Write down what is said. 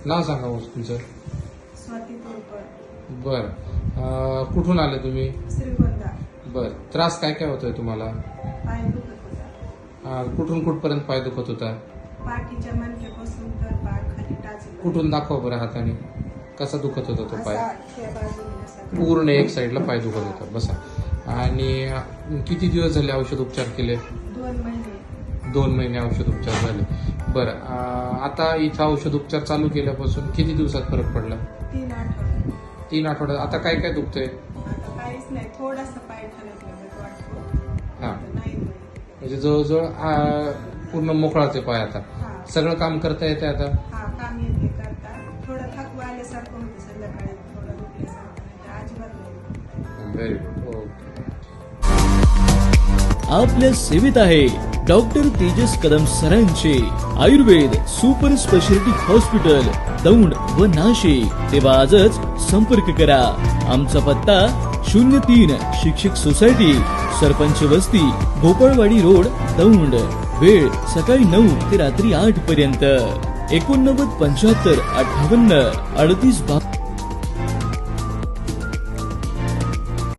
नाव सांगा हो तुमचं. स्वाती तोरकर. बर, कुठून आले तुम्ही? श्रीगोंदा. बर, त्रास काय काय होतोय तुम्हाला? पाय दुखत होता. कुठून कुठपर्यंत पाय दुखत होता? पाठीच्या मणक्यापासून तर पाय खाली टाचलं. कुठून दाखवा बरं हाताने. कसा दुखत होता तो पाय? असा त्या बाजूने असा. पूर्ण एक साईडला पाय दुखत होता. बसा. आणि किती दिवस झाले औषध उपचार केले? 2 महिने. 2 महिने औषध उपचार झाले. बरं, आता इथं औषध उपचार चालू केल्यापासून किती दिवसात फरक पडला? 3 आठवडे. 3 आठवड्यात. आता काय काय दुखतंय? आता काहीच नाही, थोडासा पाय ठणकल्यागत वाटतो. हा, नाही होईल. म्हणजे जवळजवळ पूर्ण मोकळाच आहे पाय आता. हा. सगळं काम करता येते आता? हा, काम येते करता. थोडं थकवा आल्यासारखं होतं संध्याकाळी, थोडं दुखल्यासारखं. नाही, अजिबात नाही. Very good. ओके. आपल्या सेवेत आहे डॉक्टर तेजस कदम सरांचे Ayurveda super speciality hospital, Daund व नाशिक. तेव्हा आजच संपर्क करा. आमचा पत्ता 03 शिक्षक सोसायटी, सरपंच वस्ती, गोपाळवाडी रोड, दौंड. वेळ सकाळी 9 ते रात्री 8 पर्यंत. 89 75 58 38 32.